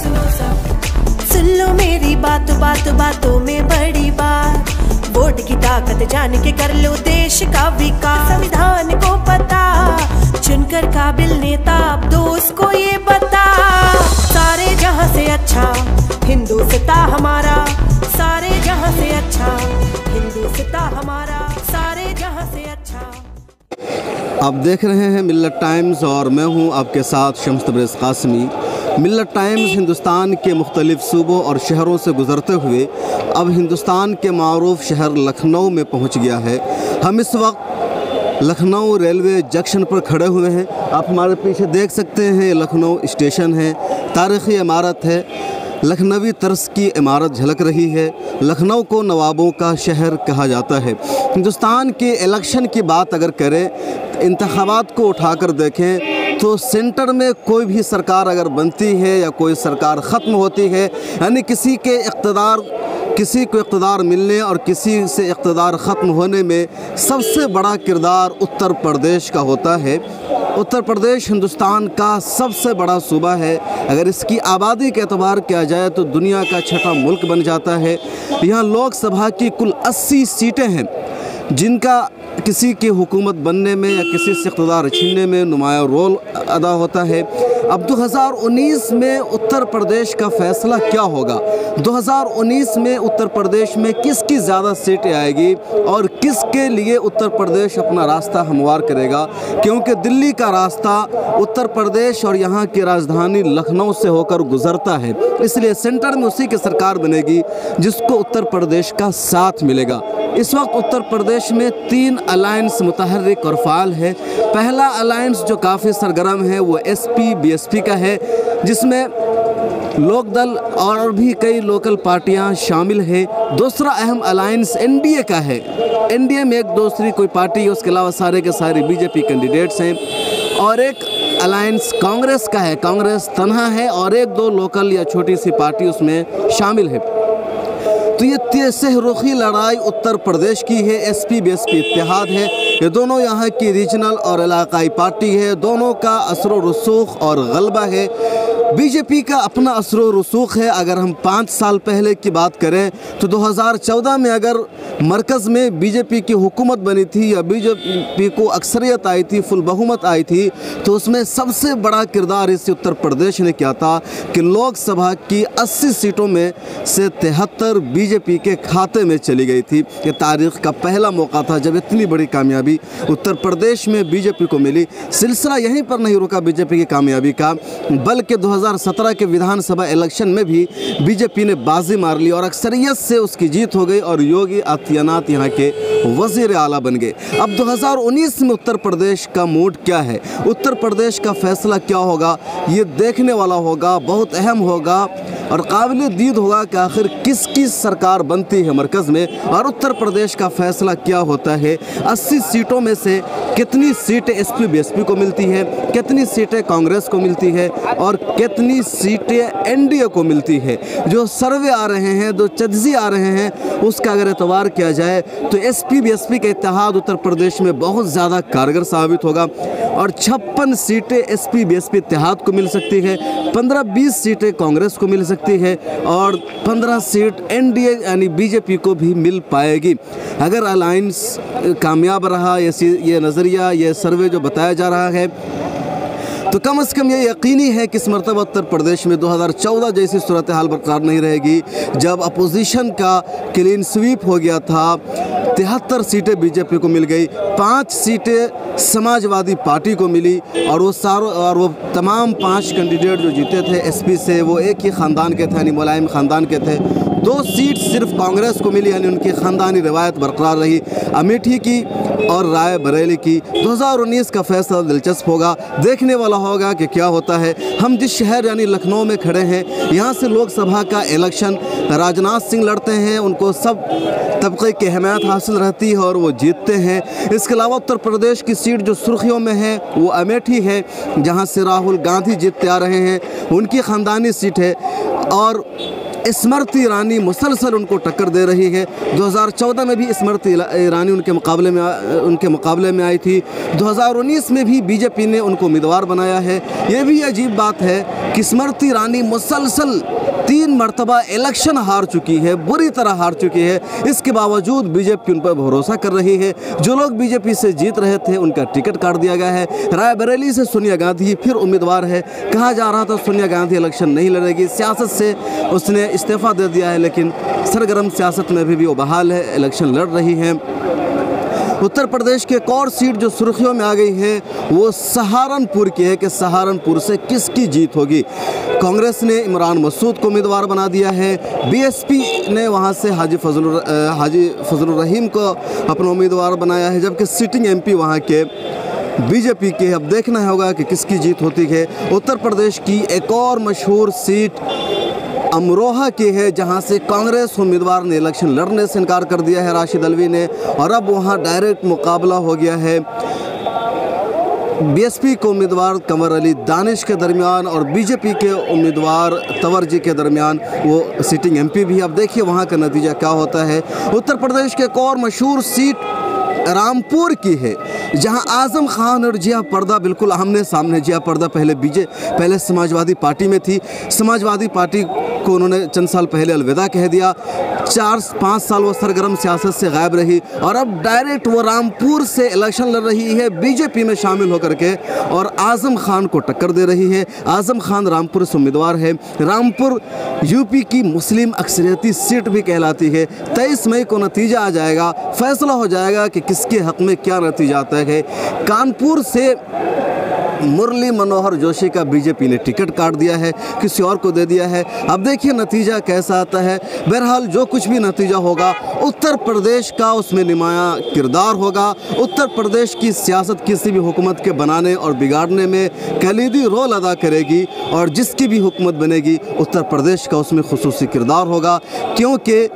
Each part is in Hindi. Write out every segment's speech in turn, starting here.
सुन लो मेरी बातों में बड़ी बात, वोट की ताकत जान के कर लो देश का विकास। संविधान को पता, चुनकर काबिल नेता अब दोस्त को ये बता। सारे जहां से अच्छा हिंदुस्तान हमारा, सारे जहां से अच्छा हिंदुस्तान हमारा, सारे जहां से अच्छा। आप देख रहे हैं मिल्लत टाइम्स और मैं हूं आपके साथ शम्स तबरेज़ कासमी। मिल्लत टाइम्स हिंदुस्तान के मुख्तलिफ़ सूबों और शहरों से गुज़रते हुए अब हिंदुस्तान के मारूफ शहर लखनऊ में पहुंच गया है। हम इस वक्त लखनऊ रेलवे जंक्शन पर खड़े हुए हैं। आप हमारे पीछे देख सकते हैं लखनऊ स्टेशन है, तारीख़ी इमारत है, लखनवी तर्ज की इमारत झलक रही है। लखनऊ को नवाबों का शहर कहा जाता है। हिंदुस्तान के इलेक्शन की बात अगर करें, इंतखाबात को उठाकर देखें तो सेंटर में कोई भी सरकार अगर बनती है या कोई सरकार ख़त्म होती है, यानी किसी को इक़्तिदार मिलने और किसी से इक़्तिदार ख़त्म होने में सबसे बड़ा किरदार उत्तर प्रदेश का होता है। उत्तर प्रदेश हिंदुस्तान का सबसे बड़ा सूबा है। अगर इसकी आबादी के एतबार किया जाए तो दुनिया का छठा मुल्क बन जाता है। यहाँ लोकसभा की कुल 80 सीटें हैं, जिनका किसी की हुकूमत बनने में या किसी से इक़्तिदार छीनने में नुमायाँ रोल अदा होता है। अब 2019 में उत्तर प्रदेश का फ़ैसला क्या होगा? 2019 में उत्तर प्रदेश में किसकी ज़्यादा सीटें आएगी और किसके लिए उत्तर प्रदेश अपना रास्ता हमवार करेगा? क्योंकि दिल्ली का रास्ता उत्तर प्रदेश और यहाँ की राजधानी लखनऊ से होकर गुज़रता है, इसलिए सेंटर में उसी की सरकार बनेगी जिसको उत्तर प्रदेश का साथ मिलेगा। इस वक्त उत्तर प्रदेश में 3 अलायंस मुतहर्रिक और फ़ाल है। पहला अलायंस जो काफ़ी सरगर्म है वो एसपी बीएसपी का है, जिसमें लोकदल और भी कई लोकल पार्टियां शामिल है। दूसरा अहम अलायंस एनडीए का है। एनडीए में एक दूसरी कोई पार्टी है, उसके अलावा सारे के सारे बीजेपी कैंडिडेट्स हैं। और एक अलायंस कांग्रेस का है, कांग्रेस तन्हा है और 1-2 लोकल या छोटी सी पार्टी उसमें शामिल है। तो ये सहरुखी लड़ाई उत्तर प्रदेश की है। एसपी बीएसपी इत्तेहाद है। ये दोनों यहाँ की रीजनल और इलाकाई पार्टी है। दोनों का असर रसूख और गलबा है। बीजेपी का अपना असर रसूख है। अगर हम 5 साल पहले की बात करें तो 2014 में अगर मरकज़ में बीजेपी की हुकूमत बनी थी या बीजेपी को अक्सरियत आई थी, फुल बहुमत आई थी, तो उसमें सबसे बड़ा किरदार इस उत्तर प्रदेश ने किया था कि लोकसभा की 80 सीटों में से 73 बीजेपी के खाते में चली गई थी। ये तारीख़ का पहला मौका था जब इतनी बड़ी कामयाबी उत्तर प्रदेश में बीजेपी को मिली। सिलसिला यहीं पर नहीं रुका बीजेपी की कामयाबी का, बल्कि 2017 के विधानसभा इलेक्शन में भी बीजेपी ने बाजी मार ली और अक्सरियत से उसकी जीत हो गई और योगी आदित्यनाथ यहाँ के वज़ीर आला बन गए। अब 2019 में उत्तर प्रदेश का मूड क्या है, उत्तर प्रदेश का फ़ैसला क्या होगा, ये देखने वाला होगा, बहुत अहम होगा और काबिल दीद होगा कि आखिर किसकी सरकार बनती है मरकज़ में और उत्तर प्रदेश का फ़ैसला क्या होता है। 80 सीटों में से कितनी सीटें एसपी बीएसपी को मिलती है, कितनी सीटें कांग्रेस को मिलती है और कितनी सीटें एनडीए को मिलती है। जो सर्वे आ रहे हैं, जो चज्जी आ रहे हैं, उसका अगर एतबार किया जाए तो एसपी बीएसपी का इत्तेहाद उत्तर प्रदेश में बहुत ज़्यादा कारगर साबित होगा और 56 सीटें एसपी बीएसपी इत्तेहाद को मिल सकती है, 15-20 सीटें कांग्रेस को मिल सकती है और 15 सीट एनडीए यानी बीजेपी को भी मिल पाएगी। अगर अलायंस कामयाब रहा, ये नज़रिया, ये सर्वे जो बताया जा रहा है, तो कम से कम ये यकीनी है कि इस मरतबा उत्तर प्रदेश में 2014 जैसी सूरत हाल बरकरार नहीं रहेगी जब अपोजिशन का क्लीन स्वीप हो गया था। 73 सीटें बीजेपी को मिल गई, 5 सीटें समाजवादी पार्टी को मिली और वो तमाम 5 कैंडिडेट जो जीते थे एसपी से वो एक ही ख़ानदान के थे, यानी मुलायम ख़ानदान के थे। 2 सीट सिर्फ कांग्रेस को मिली, यानी उनकी ख़ानदानी रवायत बरकरार रही, अमेठी की और राय बरेली की। 2019 का फैसला दिलचस्प होगा, देखने वाला होगा कि क्या होता है। हम जिस शहर यानी लखनऊ में खड़े हैं, यहाँ से लोकसभा का इलेक्शन राजनाथ सिंह लड़ते हैं, उनको सब तबके की हमायत हासिल रहती है और वो जीतते हैं। इसके अलावा उत्तर प्रदेश की सीट जो सुर्खियों में है वो अमेठी है, जहाँ से राहुल गांधी जीतते आ रहे हैं, उनकी ख़ानदानी सीट है। और स्मृति ईरानी मुसलसल उनको टक्कर दे रही है। 2014 में भी स्मृति ईरानी उनके मुकाबले में आई थी। 2019 में भी बीजेपी ने उनको उम्मीदवार बनाया है। ये भी अजीब बात है कि स्मृति ईरानी मुसलसल 3 मरतबा इलेक्शन हार चुकी है, बुरी तरह हार चुकी है। इसके बावजूद बीजेपी उन पर भरोसा कर रही है। जो लोग बीजेपी से जीत रहे थे उनका टिकट काट दिया गया है। रायबरेली से सोनिया गांधी फिर उम्मीदवार है। कहा जा रहा था सोनिया गांधी इलेक्शन नहीं लड़ेगी, सियासत से उसने इस्तीफा दे दिया है, लेकिन सरगर्म सियासत में भी वो बहाल है, इलेक्शन लड़ रही हैं। उत्तर प्रदेश की एक और सीट जो सुर्खियों में आ गई है वो सहारनपुर की है कि सहारनपुर से किसकी जीत होगी। कांग्रेस ने इमरान मसूद को उम्मीदवार बना दिया है। बीएसपी ने वहां से हाजी फजलुर रहीम को अपना उम्मीदवार बनाया है, जबकि सिटिंग एमपी वहां के बीजेपी के। अब देखना होगा कि किसकी जीत होती है। उत्तर प्रदेश की एक और मशहूर सीट अमरोहा की है, जहां से कांग्रेस उम्मीदवार ने इलेक्शन लड़ने से इनकार कर दिया है, राशिद अलवी ने, और अब वहां डायरेक्ट मुकाबला हो गया है बीएसपी को उम्मीदवार कंवर अली दानिश के दरमियान और बीजेपी के उम्मीदवार तंवर के दरमियान। वो सिटिंग एमपी भी। अब देखिए वहां का नतीजा क्या होता है। उत्तर प्रदेश के एक और मशहूर सीट रामपुर की है, जहां आजम खान और जिया पर्दा बिल्कुल आमने सामने। जिया पर्दा पहले समाजवादी पार्टी में थी। समाजवादी पार्टी को उन्होंने चंद साल पहले अलविदा कह दिया। 4-5 साल वो सरगर्म सियासत से गायब रही और अब डायरेक्ट वो रामपुर से इलेक्शन लड़ रही है बीजेपी में शामिल होकर के, और आजम खान को टक्कर दे रही है। आजम खान रामपुर से उम्मीदवार है। रामपुर यूपी की मुस्लिम अक्सरियती सीट भी कहलाती है। 23 मई को नतीजा आ जाएगा, फैसला हो जाएगा कि किसके हक में क्या नतीजा आता है। कानपुर से मुरली मनोहर जोशी का बीजेपी ने टिकट काट दिया है, किसी और को दे दिया है। अब देखिए नतीजा कैसा आता है। बहरहाल जो कुछ भी नतीजा होगा, उत्तर प्रदेश का उसमें नुमाया किरदार होगा। उत्तर प्रदेश की सियासत किसी भी हुकूमत के बनाने और बिगाड़ने में कलीदी रोल अदा करेगी, और जिसकी भी हुकूमत बनेगी उत्तर प्रदेश का उसमें खुसूसी किरदार होगा, क्योंकि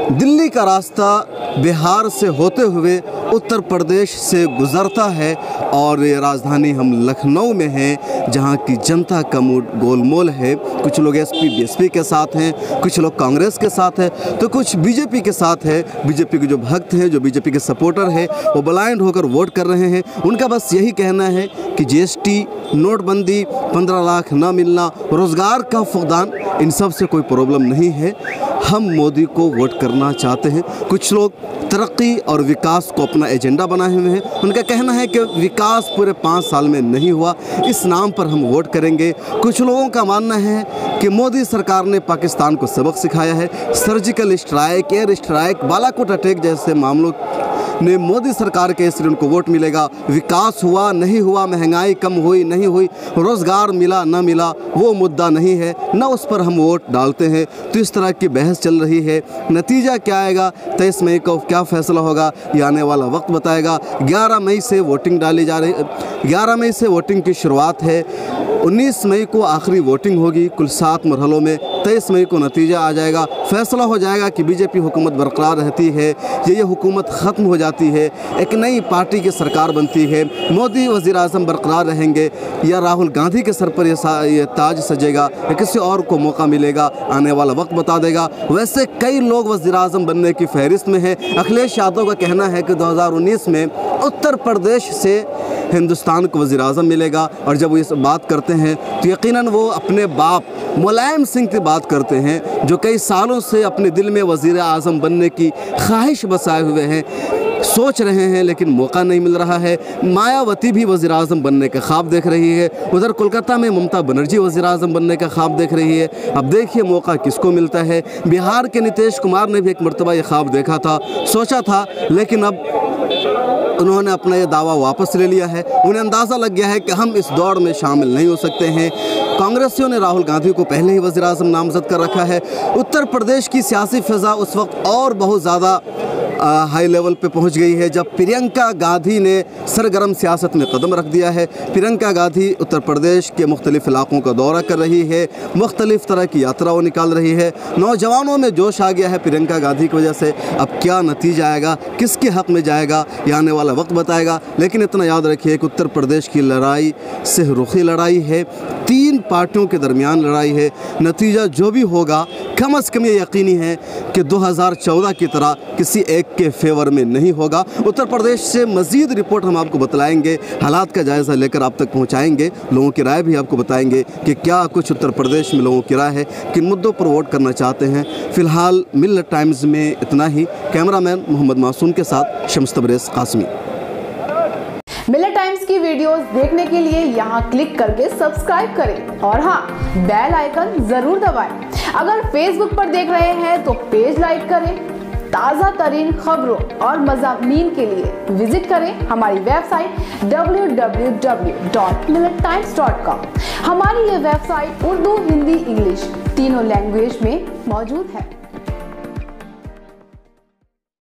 दिल्ली का रास्ता बिहार से होते हुए उत्तर प्रदेश से गुज़रता है, और ये राजधानी हम लखनऊ में हैं, जहां की जनता का मूड गोलमोल है। कुछ लोग एसपी बीएसपी के साथ हैं, कुछ लोग कांग्रेस के साथ हैं, तो कुछ बीजेपी के साथ है। बीजेपी के जो भक्त हैं, जो बीजेपी के सपोर्टर हैं, वो ब्लाइंड होकर वोट कर रहे हैं। उनका बस यही कहना है कि जीएसटी, नोटबंदी, 15 लाख ना मिलना, रोज़गार का फुकदान, इन सब से कोई प्रॉब्लम नहीं है। हम मोदी को वोट करना चाहते हैं। कुछ लोग तरक्की और विकास को अपना एजेंडा बनाए हुए हैं। उनका कहना है कि विकास पूरे 5 साल में नहीं हुआ, इस नाम पर हम वोट करेंगे। कुछ लोगों का मानना है कि मोदी सरकार ने पाकिस्तान को सबक सिखाया है। Surgical strike, air strike, Balakot attack जैसे मामलों ने मोदी सरकार के, इसलिए उनको वोट मिलेगा। विकास हुआ नहीं हुआ, महंगाई कम हुई नहीं हुई, रोज़गार मिला ना मिला, वो मुद्दा नहीं है, ना उस पर हम वोट डालते हैं। तो इस तरह की बहस चल रही है। नतीजा क्या आएगा, 23 मई को क्या फैसला होगा, ये आने वाला वक्त बताएगा। 11 मई से वोटिंग डाली जा रही, 11 मई से वोटिंग की शुरुआत है। 19 मई को आखिरी वोटिंग होगी कुल 7 मरहलों में। 23 मई को नतीजा आ जाएगा, फैसला हो जाएगा कि बीजेपी हुकूमत बरकरार रहती है या ये हुकूमत ख़त्म हो जाती है, एक नई पार्टी की सरकार बनती है, मोदी वज़ीर आज़म बरकरार रहेंगे, या राहुल गांधी के सर पर ये ताज सजेगा, या किसी और को मौका मिलेगा। आने वाला वक्त बता देगा। वैसे कई लोग वज़ीर आज़म बनने की फहरिस्त में है। अखिलेश यादव का कहना है कि 2019 में उत्तर प्रदेश से हिंदुस्तान को वज़ीर आज़म मिलेगा, और जब वो इस बात करते हैं तो यकीनन वो अपने बाप मुलायम सिंह की बात करते हैं, जो कई सालों से अपने दिल में वज़ीर आज़म बनने की ख्वाहिश बसाए हुए हैं, सोच रहे हैं, लेकिन मौका नहीं मिल रहा है। मायावती भी वज़ीर आज़म बनने का ख्वाब देख रही है। उधर कोलकाता में ममता बनर्जी वज़ीर आज़म बनने का ख्वाब देख रही है। अब देखिए मौका किसको मिलता है। बिहार के नीतीश कुमार ने भी एक मरतबा ये ख्वाब देखा था, सोचा था, लेकिन अब उन्होंने अपना ये दावा वापस ले लिया है। उन्हें अंदाज़ा लग गया है कि हम इस दौड़ में शामिल नहीं हो सकते हैं। कांग्रेसियों ने राहुल गांधी को पहले ही वज़ीर आज़म नामज़द कर रखा है। उत्तर प्रदेश की सियासी फ़िज़ा उस वक्त और बहुत ज़्यादा हाई लेवल पे पहुंच गई है, जब प्रियंका गांधी ने सरगर्म सियासत में कदम रख दिया है। प्रियंका गांधी उत्तर प्रदेश के मुख्तलिफ इलाकों का दौरा कर रही है, मुख्तलिफ तरह की यात्राओं निकाल रही है। नौजवानों में जोश आ गया है प्रियंका गांधी की वजह से। अब क्या नतीजा आएगा, किसके हक़ में जाएगा, ये आने वाला वक्त बताएगा। लेकिन इतना याद रखिए कि उत्तर प्रदेश की लड़ाई सिहरुखी लड़ाई है, 3 पार्टियों के दरमियान लड़ाई है। नतीजा जो भी होगा कम से कम ये यकीनी है कि 2014 की तरह किसी एक के फेवर में नहीं होगा। उत्तर प्रदेश से मज़ीद रिपोर्ट हम आपको बतलाएंगे, हालात का जायज़ा लेकर आप तक पहुंचाएंगे, लोगों की राय भी आपको बताएंगे कि क्या कुछ उत्तर प्रदेश में लोगों की राय है, किन मुद्दों पर वोट करना चाहते हैं। फ़िलहाल मिल्लत टाइम्स में इतना ही। कैमरामैन मोहम्मद मासूम के साथ शम्स तबरेज़ कासमी। मिल्लत टाइम्स की वीडियोस देखने के लिए यहाँ क्लिक करके सब्सक्राइब करें और हाँ, बेल आइकन जरूर दबाएं। अगर फेसबुक पर देख रहे हैं तो पेज लाइक करें। ताज़ा तरीन खबरों और मज़ामीन के लिए विजिट करें हमारी वेबसाइट www.millettimes.com। हमारी ये वेबसाइट उर्दू, हिंदी, इंग्लिश तीनों लैंग्वेज में मौजूद है।